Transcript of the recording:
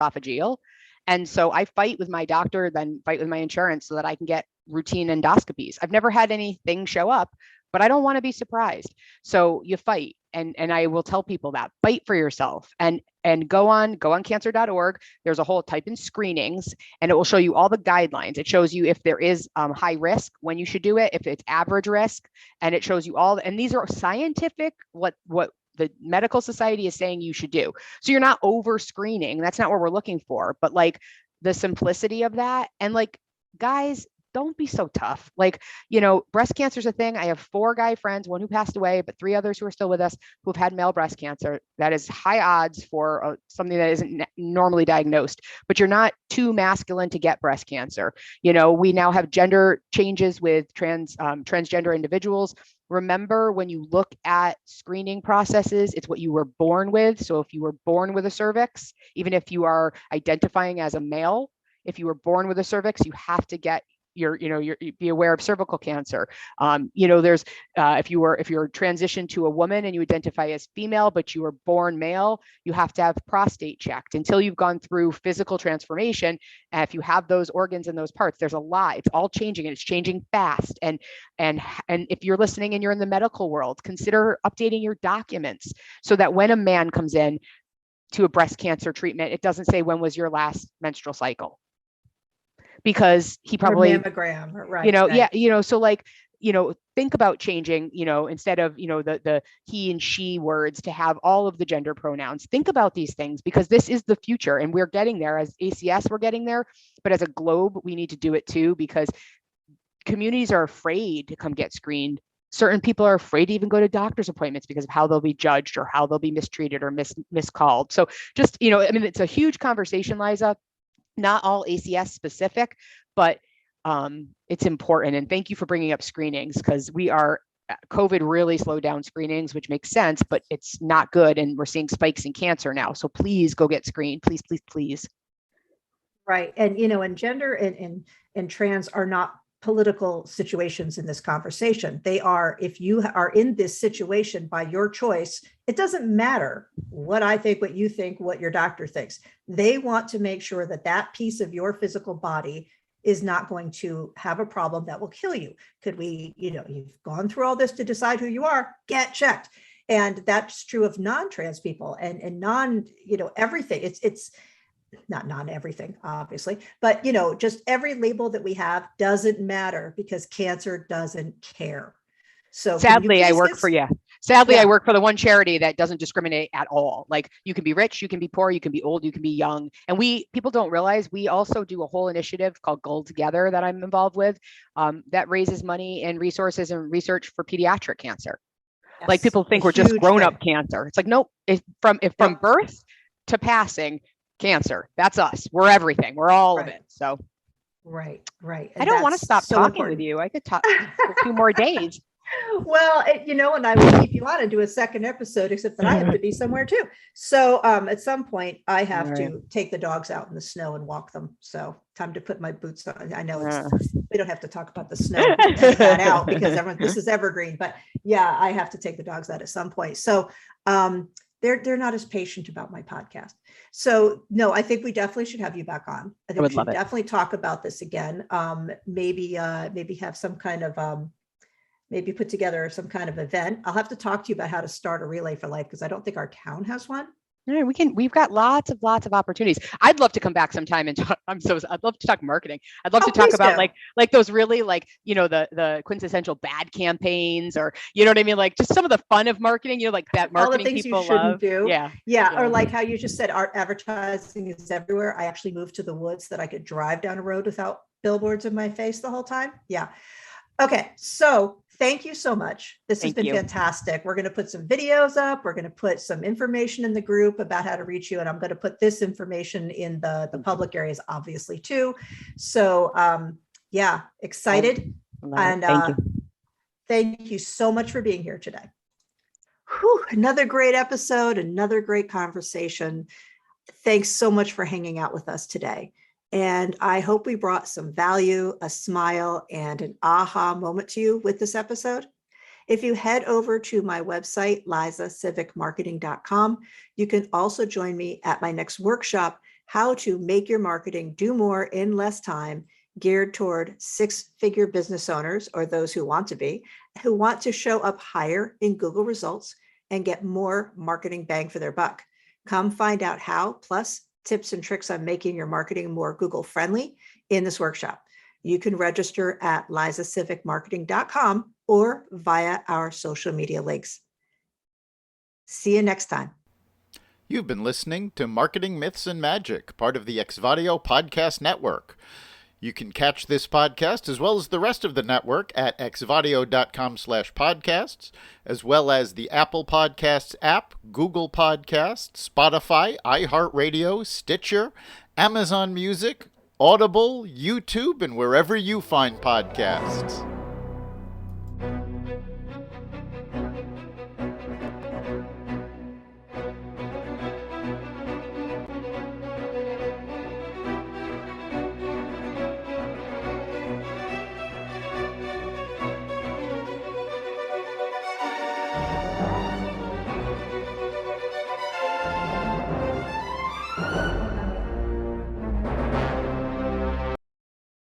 esophageal. And so I fight with my doctor, then fight with my insurance so that I can get routine endoscopies. I've never had anything show up, but I don't want to be surprised. So you fight. And I will tell people that fight for yourself and go on cancer.org. There's a whole type in screenings and it will show you all the guidelines. It shows you if there is high risk, when you should do it, if it's average risk, and it shows you all. And these are scientific, what the medical society is saying you should do. So you're not over screening. That's not what we're looking for, but like the simplicity of that. And like, guys, don't be so tough. Like, breast cancer is a thing. I have 4 guy friends, 1 who passed away, but 3 others who are still with us who have had male breast cancer. That is high odds for something that isn't normally diagnosed, but you're not too masculine to get breast cancer. We now have gender changes with transgender individuals. Remember, when you look at screening processes, it's what you were born with. So if you were born with a cervix, even if you are identifying as a male, if you were born with a cervix, you have to get be aware of cervical cancer. There's if you're transitioned to a woman and you identify as female, but you were born male, you have to have prostate checked until you've gone through physical transformation. And if you have those organs and those parts, there's a lot. It's all changing and it's changing fast. And if you're listening and you're in the medical world, consider updating your documents so that when a man comes in to a breast cancer treatment, it doesn't say when was your last menstrual cycle. Because he probably or mammogram, right? Yeah, so like, think about changing, instead of, the he and she words, to have all of the gender pronouns. Think about these things because this is the future and we're getting there. As ACS, we're getting there, but as a globe, we need to do it too, because communities are afraid to come get screened. Certain people are afraid to even go to doctor's appointments because of how they'll be judged or how they'll be mistreated or miscalled. So just, it's a huge conversation, Liza. Not all ACS specific, but it's important. And thank you for bringing up screenings because COVID really slowed down screenings, which makes sense, but it's not good. And we're seeing spikes in cancer now. So please go get screened. Please, please, please. Right. And, and gender and trans are not political situations in this conversation. They are, if you are in this situation by your choice, it doesn't matter what I think, what you think, what your doctor thinks. They want to make sure that that piece of your physical body is not going to have a problem that will kill you. Could we, you've gone through all this to decide who you are, get checked. And that's true of non-trans people and non, everything. It's not everything, obviously, but just every label that we have doesn't matter because cancer doesn't care. So sadly, I work for I work for the one charity that doesn't discriminate at all. Like, you can be rich, you can be poor, you can be old, you can be young. And people don't realize we also do a whole initiative called Gold Together that I'm involved with, that raises money and resources and research for pediatric cancer. Yes, like, people think we're just grown-up cancer. It's like, nope. From birth to passing, cancer, that's us. We're everything. We're all of it. So right. And I don't want to stop talking with you. I could talk for 2 more days. Well, and I will keep you on and do a second episode, except that I have to be somewhere too. So at some point I have to take the dogs out in the snow and walk them. So time to put my boots on. I know we don't have to talk about the snow that out because this is evergreen, but yeah, I have to take the dogs out at some point. So they're not as patient about my podcast. So no, I think we definitely should have you back on. I think we should definitely talk about this again. Maybe have some kind of maybe put together some kind of event. I'll have to talk to you about how to start a Relay for Life because I don't think our town has one. Yeah, we've got lots of opportunities. I'd love to come back sometime and talk. I'd love to talk marketing. I'd love to talk about like those really the quintessential bad campaigns, or what I mean? Like, just some of the fun of marketing, like that marketing all the things people you shouldn't love. Do. Yeah. Or like how you just said, art advertising is everywhere. I actually moved to the woods so that I could drive down a road without billboards in my face the whole time. Yeah. Okay. So thank you so much. This has been fantastic. We're going to put some videos up. We're going to put some information in the group about how to reach you. And I'm going to put this information in the public areas, obviously, too. So excited. And thank you so much for being here today. Whew, another great episode, another great conversation. Thanks so much for hanging out with us today. And I hope we brought some value, a smile, and an aha moment to you with this episode. If you head over to my website, LizaSivekMarketing.com, you can also join me at my next workshop, how to make your marketing do more in less time, geared toward six-figure business owners or those who want to show up higher in Google results and get more marketing bang for their buck. Come find out how, plus tips and tricks on making your marketing more Google friendly in this workshop. You can register at lizasivekmarketing.com or via our social media links. See you next time. You've been listening to Marketing Myths and Magic, part of the Xvadio Podcast Network. You can catch this podcast as well as the rest of the network at xvadio.com/podcasts, as well as the Apple Podcasts app, Google Podcasts, Spotify, iHeartRadio, Stitcher, Amazon Music, Audible, YouTube, and wherever you find podcasts.